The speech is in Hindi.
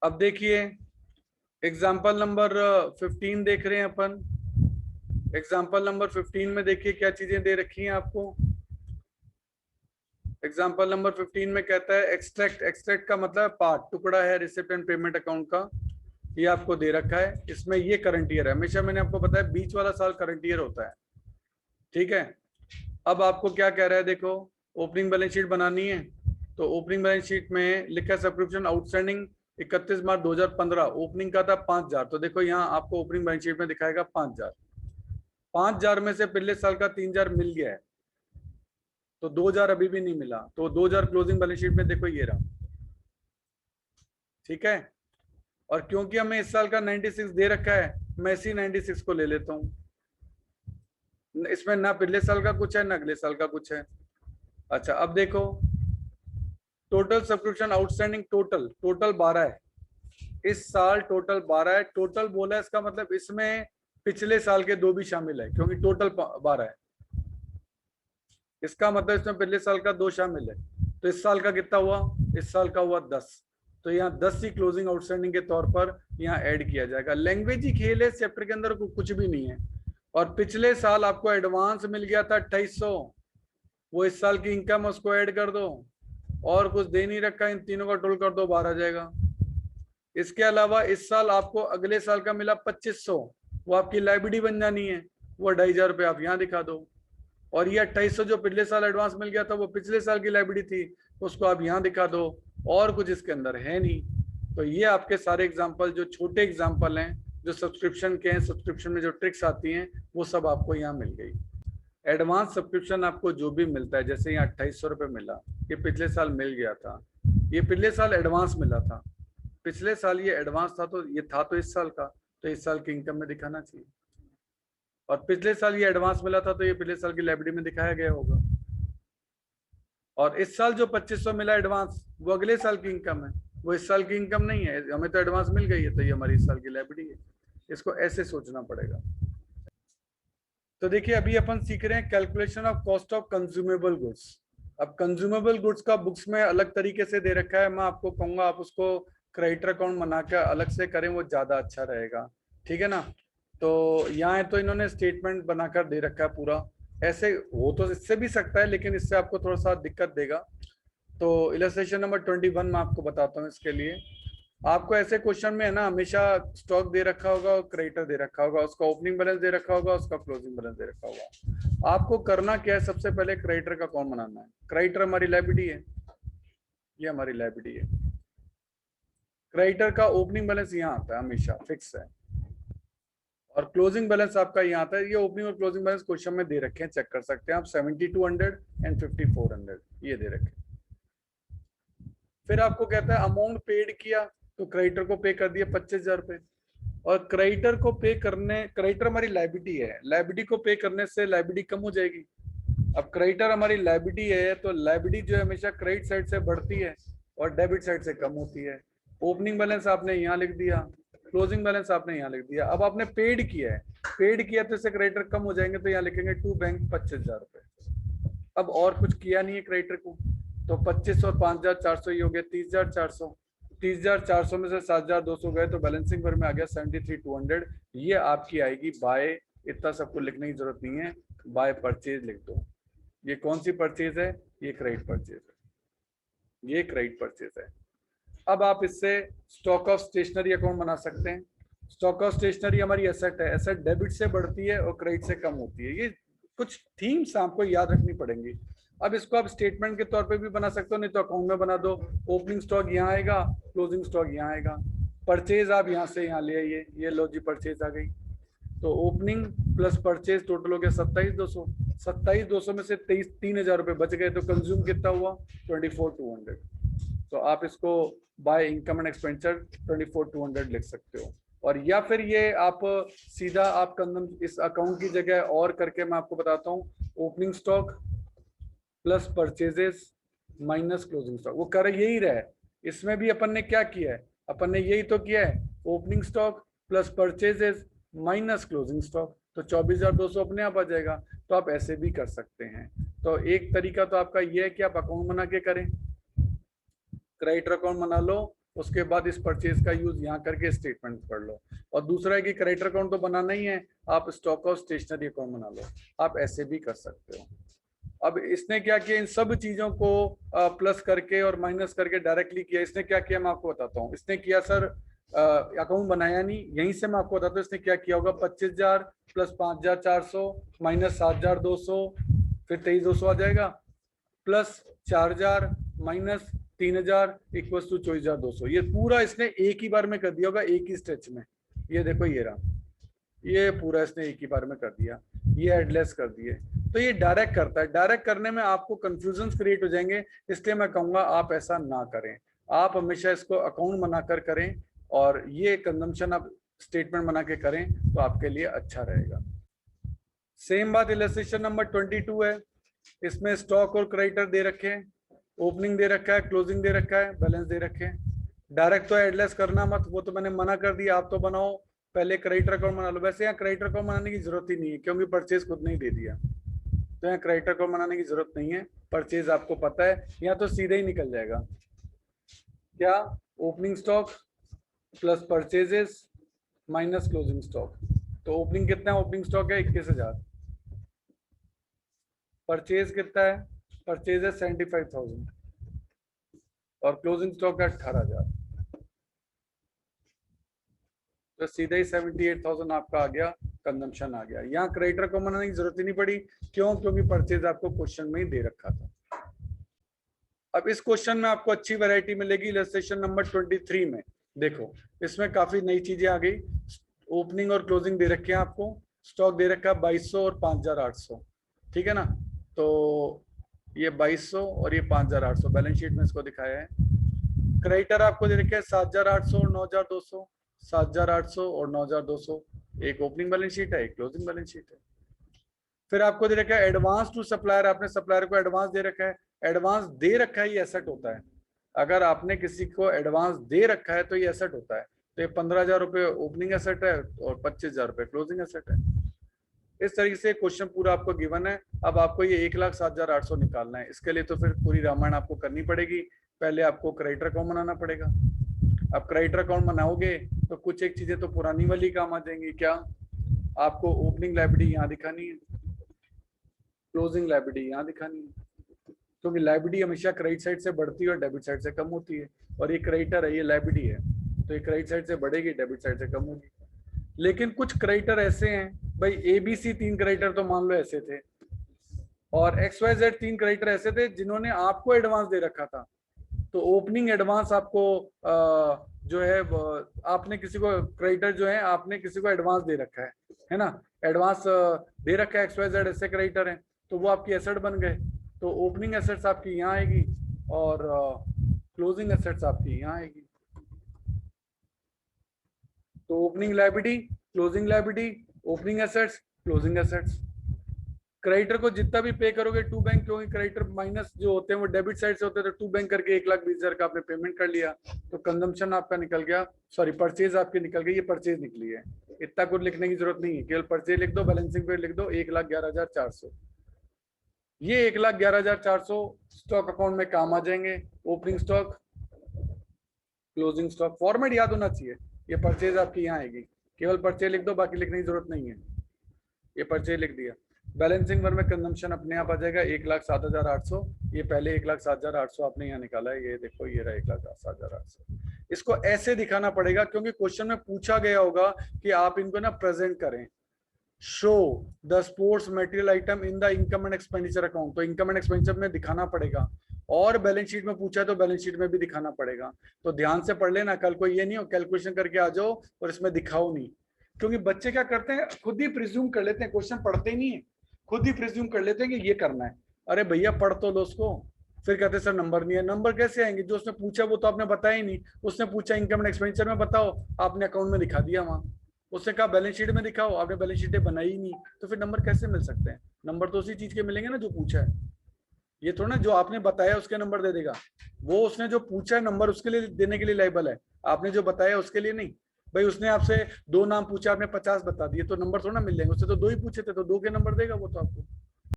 अब देखिए एग्जाम्पल नंबर 15 देख रहे हैं अपन। एग्जाम्पल नंबर 15 में देखिए क्या चीजें दे रखी हैं आपको। एग्जाम्पल नंबर 15 में कहता है एक्सट्रैक्ट। एक्सट्रैक्ट का मतलब पार्ट, टुकड़ा है रिसिप्ट एंड पेमेंट अकाउंट का। ये आपको दे रखा है। इसमें ये करंट ईयर है, हमेशा मैंने आपको बताया बीच वाला साल करंट ईयर होता है। ठीक है। अब आपको क्या कह रहा है, देखो ओपनिंग बैलेंस शीट बनानी है। तो ओपनिंग बैलेंस शीट में लिखा है सब्सक्रिप्शन आउटस्टैंडिंग 31 मार्च 2015, ओपनिंग का था 5,000। तो देखो यहाँ आपको ओपनिंग बैलेंस शीट में दिखाएगा 5,000। 5,000 में से पिछले साल का 3,000 मिल गया है, तो 2,000 अभी भी नहीं मिला। तो 2,000 क्लोजिंग बैलेंस शीट में देखो ये रहा। ठीक है। और क्योंकि हमें इस साल का 96 दे रखा है, मैं इसी 96 को ले लेता हूँ। इसमें ना पिछले साल का कुछ है ना अगले साल का कुछ है। अच्छा अब देखो total subscription outstanding, total total 12 है। इस साल टोटल 12 है। टोटल बोला है इसका मतलब इसमें पिछले साल के 2 भी शामिल है, क्योंकि टोटल 12 है। इसका मतलब इसमें पिछले साल का 2 शामिल है। तो इस साल का कितना हुआ, इस साल का हुआ 10। तो यहाँ 10 ही क्लोजिंग आउटस्टैंडिंग के तौर पर यहाँ ऐड किया जाएगा। लैंग्वेज ही खेल है, इस चैप्टर के अंदर कुछ भी नहीं है। और पिछले साल आपको एडवांस मिल गया था 2800, वो इस साल की इनकम उसको ऐड कर दो, और कुछ दे नहीं रखा, इन तीनों का टोल कर दो, 12 आ जाएगा। इसके अलावा इस साल आपको अगले साल का मिला 2500, वो आपकी लाइबिलिटी बन जानी है, वो 2,500 रुपये आप यहाँ दिखा दो। और ये 2800 जो पिछले साल एडवांस मिल गया था, वो पिछले साल की लाइबिलिटी थी, उसको आप यहाँ दिखा दो। और कुछ इसके अंदर है नहीं। तो ये आपके सारे एग्जाम्पल जो छोटे एग्जाम्पल हैं, जो सब्सक्रिप्शन के हैं, सब्सक्रिप्शन में जो ट्रिक्स आती हैं, वो सब आपको यहाँ मिल गई। एडवांस सब्सक्रिप्शन आपको जो भी मिलता है, जैसे यहाँ 2800 रुपये मिला, ये पिछले साल मिल गया था, ये पिछले साल एडवांस मिला था। पिछले साल ये एडवांस था, तो ये था तो इस साल का, तो इस साल की इनकम में दिखाना चाहिए। और पिछले साल ये एडवांस मिला था, तो ये पिछले साल की लाइबिलिटी में दिखाया गया होगा। और इस साल जो 2500 मिला एडवांस, वो अगले साल की इनकम है, वो इस साल की इनकम नहीं है। हमें तो एडवांस मिल गई है, तो ये हमारी इस साल की लाइबिलिटी है। इसको ऐसे सोचना पड़ेगा। तो देखिए अभी अपन सीख रहे हैं calculation of cost of consumable goods. अब कंज्यूमेबल गुड्स का बुक्स में अलग तरीके से दे रखा है, मैं आपको कहूंगा आप उसको क्रेडिटर अकाउंट बनाकर अलग से करें, वो ज्यादा अच्छा रहेगा। ठीक है ना। तो यहाँ तो इन्होंने स्टेटमेंट बनाकर दे रखा है पूरा। ऐसे हो तो इससे भी सकता है, लेकिन इससे आपको थोड़ा सा दिक्कत देगा। तो इलस्ट्रेशन नंबर 21 में आपको बताता हूँ। इसके लिए आपको ऐसे क्वेश्चन में है ना, हमेशा स्टॉक दे रखा होगा और क्रेडिटर दे रखा होगा, उसका ओपनिंग बैलेंस दे रखा होगा, उसका क्लोजिंग बैलेंस दे रखा होगा। आपको करना क्या है, सबसे पहले क्रेडिटर का अकाउंट बनाना है। क्रेडिटर हमारी लायबिलिटी है, ये हमारी लायबिलिटी है। क्रेडिटर का ओपनिंग बैलेंस यहाँ आता है, हमेशा फिक्स है। और क्लोजिंग बैलेंस आपका यहाँ आता है। ये ओपनिंग और क्लोजिंग बैलेंस क्वेश्चन में दे रखे हैं, चेक कर सकते हैं आप। 7200 एंड 5400 ये दे रखे। फिर आपको कहता है अमाउंट पेड किया, तो क्रेडिटर को पे कर दिया 25,000 रुपए। और क्रेडिटर को पे करने, क्रेडिटर हमारी लायबिलिटी है, लायबिलिटी को पे करने से लायबिलिटी कम हो जाएगी। अब क्रेडिटर हमारी लायबिलिटी है, तो लायबिलिटी जो है हमेशा क्रेडिट साइड से बढ़ती है और डेबिट साइड से कम होती है। ओपनिंग बैलेंस आपने यहाँ लिख दिया, क्लोजिंग बैलेंस आपने यहाँ लिख दिया। अब आपने पेड किया है, पेड किया तो इससे क्रेडिटर कम हो जाएंगे, तो यहाँ लिखेंगे टू बैंक 25,000 रुपए। अब और कुछ किया नहीं है क्रेडिटर को, तो 25 और 5,400 ही हो गया 30,400। 30,400 में से 7,200 गए, तो बैलेंसिंग पर में आ गया 73,200। ये आपकी आएगी बाय, इतना सबको लिखने की जरूरत नहीं है, बाय परचेज लिख दो। ये कौन सी परचेज है, ये क्रेडिट परचेज है, ये क्रेडिट परचेज है। अब आप इससे स्टॉक ऑफ स्टेशनरी अकाउंट बना सकते हैं। स्टॉक ऑफ स्टेशनरी हमारी एसेट है, एसेट डेबिट से बढ़ती है और क्रेडिट से कम होती है। ये कुछ थीम्स आपको याद रखनी पड़ेंगी। अब इसको आप स्टेटमेंट के तौर पे भी बना सकते हो, नहीं तो अकाउंट में बना दो। ओपनिंग स्टॉक यहाँ आएगा, क्लोजिंग स्टॉक यहाँ आएगा। परचेज आप यहाँ से यहाँ ले आइए, ये लो जी परचेज आ गई। तो ओपनिंग प्लस परचेज टोटल हो गया 27,200। 27,200 में से 3,000 रुपये बच गए, तो कंज्यूम कितना हुआ 24,200। तो आप इसको बाय इनकम एंड एक्सपेंडिचर 24,200 लिख सकते हो। और या फिर ये आप सीधा आप इस अकाउंट की जगह और करके मैं आपको बताता हूँ, opening stock plus purchases minus closing stock, वो कर यही रहा है। इसमें भी अपन ने क्या किया है, अपन ने यही तो किया है, opening stock plus purchases minus closing stock, तो 24,200 अपने आप आ जाएगा। तो आप ऐसे भी कर सकते हैं। तो एक तरीका तो आपका ये है कि आप अकाउंट बना के करें, क्रेडिटर अकाउंट बना लो उसके बाद इस परचेज का यूज यहाँ करके स्टेटमेंट पढ़ लो। और दूसरा है कि करेक्टर अकाउंट तो बनाना ही है, आप स्टॉक और स्टेशनरी अकाउंट बना लो, आप ऐसे भी कर सकते हो। अब इसने क्या किया, इन सब चीजों को प्लस करके और माइनस करके डायरेक्टली किया। इसने क्या किया मैं आपको बताता हूँ। इसने किया सर, अकाउंट बनाया नहीं, यहीं से मैं आपको बताता हूँ इसने क्या किया होगा। 25,000 प्लस 5,400 माइनस 7,200, फिर 23,200 आ जाएगा, प्लस 4,000 माइनस 3,000 इक्वल टू 24,200। ये पूरा इसने एक ही बार में कर दिया होगा, एक ही स्ट्रेच में। ये देखो ये रहा, ये पूरा इसने एक ही बार में कर दिया, ये एडलेस कर दिए। तो ये डायरेक्ट करता है, डायरेक्ट करने में आपको कंफ्यूजन क्रिएट हो जाएंगे, इसलिए मैं कहूंगा आप ऐसा ना करें। आप हमेशा इसको अकाउंट बनाकर करें और ये कंजम्पशन आप स्टेटमेंट बना के करें तो आपके लिए अच्छा रहेगा। सेम बात इलस्ट्रेशन नंबर 22 है। इसमें स्टॉक और क्रेडिटर दे रखे हैं, ओपनिंग दे रखा है, क्लोजिंग दे रखा है, बैलेंस दे रखे हैं। डायरेक्ट तो एडलेस करना मत, वो तो मैंने मना कर दिया, आप तो बनाओ पहले क्रेडिटर अकाउंट बना लो। वैसे यहाँ क्रेडिटर अकाउंट बनाने की जरूरत ही नहीं है क्योंकि परचेज खुद नहीं दे दिया, तो यहाँ क्रेडिटर अकाउंट बनाने की जरूरत नहीं है। परचेज आपको पता है, यहाँ तो सीधे ही निकल जाएगा। क्या, opening stock plus purchases minus closing stock. तो ओपनिंग कितना है, ओपनिंग स्टॉक है 21,000, परचेज कितना है, परचेज है 75,000 और क्लोजिंग स्टॉक है 18,000, तो सीधे ही 78,000 आपका आ गया, कंजम्पशन आ गया। यहाँ क्रेडिटर को बनाने की जरूरत ही नहीं पड़ी, क्यों, क्योंकि परचेज आपको क्वेश्चन में ही दे रखा था। अब इस क्वेश्चन में आपको अच्छी वैरायटी मिलेगी इलस्ट्रेशन नंबर 23 में। देखो इसमें काफी नई चीजें आ गई। ओपनिंग और क्लोजिंग दे रखे हैं आपको, स्टॉक दे रखा है 2200 और 5,800, ठीक है ना। तो ये 2200 और ये 5,800 बैलेंस शीट में इसको दिखाया है। क्रेडिटर आपको दे रखे हैं 7,800 और 9,200, 7,800 और 9,200। एक ओपनिंग बैलेंस शीट है, एक क्लोजिंग बैलेंस शीट है। फिर आपको दे रखा है एडवांस टू सप्लायर, आपने सप्लायर को एडवांस दे रखा है। एडवांस दे रखा है ये एसेट होता है, अगर आपने किसी को एडवांस दे रखा है तो ये एसेट होता है। तो ये 15,000 रुपये ओपनिंग एसेट है और 25,000 रुपये क्लोजिंग एसेट है। इस तरीके से क्वेश्चन पूरा आपको गिवन है। अब आपको ये 1,07,800 निकालना है, इसके लिए तो फिर पूरी रामायण आपको करनी पड़ेगी। पहले आपको क्रेडिटर अकाउंट बनाना पड़ेगा। अब क्रेडिटर अकाउंट बनाओगे तो कुछ एक चीजें तो पुरानी वाली काम आ जाएंगी। क्या, आपको ओपनिंग लायबिलिटी यहाँ दिखानी है, क्लोजिंग लायबिलिटी यहाँ दिखानी है, क्योंकि लायबिलिटी हमेशा क्रेडिट साइड से बढ़ती है और डेबिट साइड से कम होती है। और ये क्रेडिटर है, ये लायबिलिटी है, तो ये क्रेडिट साइड से बढ़ेगी, डेबिट साइड से कम होगी। लेकिन कुछ क्रेडिटर ऐसे हैं भाई, ABC 3 क्रेडिटर तो मान लो ऐसे थे, और XYZ 3 क्रेडिटर ऐसे थे जिन्होंने आपको एडवांस दे रखा था। तो ओपनिंग एडवांस आपको जो है आपने किसी को क्रेडिटर जो है आपने किसी को एडवांस दे रखा है ना, एडवांस दे रखा है, XYZ ऐसे क्रेडिटर हैं, तो वो आपकी एसेट बन गए। तो ओपनिंग एसेट्स आपकी यहाँ आएगी और क्लोजिंग एसेट्स आपकी यहाँ आएगी। तो opening liability, closing liability, opening assets, closing assets. Creditor को जितना भी पे करोगे टू बैंक, क्योंकि क्रेडिटर माइनस जो होते हैं वो डेबिट साइड से होते हैं, तो टू बैंक करके 1,20,000 का आपने पेमेंट कर लिया, तो कंजम्पशन आपका निकल गया, सॉरी परचेज आपकी निकल गई, ये परचेज निकली है। इतना कुछ लिखने की जरूरत नहीं है, केवल परचेज लिख दो, बैलेंसिंग पे लिख दो 1,11,400। ये 1,11,400 स्टॉक अकाउंट में काम आ जाएंगे। Opening stock, closing stock, format याद होना चाहिए। ये परचेज आपकी यहाँ आएगी, केवल परचेज लिख दो, बाकी लिखने की जरूरत नहीं है। ये परचेज लिख दिया। बैलेंसिंग वन में कंजम्पशन अपने आप आ जाएगा 1,07,800। ये पहले 1,07,800 आपने यहाँ निकाला है, ये देखो ये रहा 1,07,800। इसको ऐसे दिखाना पड़ेगा क्योंकि क्वेश्चन में पूछा गया होगा कि आप इनको ना प्रेजेंट करें, show the sports material item in the income and expenditure account, तो इनकम एंड एक्सपेंडिचर में दिखाना पड़ेगा, और बैलेंस शीट में पूछा है तो बैलेंस शीट में भी दिखाना पड़ेगा। तो ध्यान से पढ़ लेना, कल को ये नहीं हो कैलकुलेशन करके आ जाओ और इसमें दिखाओ नहीं। क्योंकि बच्चे क्या करते हैं, खुद ही प्रिज्यूम कर लेते हैं, क्वेश्चन पढ़ते ही नहीं है, खुद ही प्रिज्यूम कर लेते हैं कि ये करना है। अरे भैया पढ़ तो लो उसको, फिर कहते सर नंबर नहीं है। नंबर कैसे आएंगे, जो उसने पूछा वो तो आपने बताया ही नहीं। उसने पूछा इनकम एंड एक्सपेंडिचर में बताओ, आपने अकाउंट में दिखा दिया वहां। उसने कहा बैलेंस शीट में दिखाओ, आपने बैलेंस शीटें बनाई ही नहीं, तो फिर नंबर कैसे मिल सकते हैं। नंबर तो उसी चीज के मिलेंगे ना जो पूछा है। ये थोड़ा ना जो आपने बताया उसके नंबर दे देगा, वो उसने जो पूछा है नंबर उसके लिए देने के लिए लायबल है, आपने जो बताया उसके लिए नहीं। भाई उसने आपसे 2 नाम पूछा, आपने 50 बता दिए, तो नंबर थोड़ा ना मिल जाएंगे। उससे तो 2 ही पूछे थे, तो 2 के नंबर देगा वो तो आपको।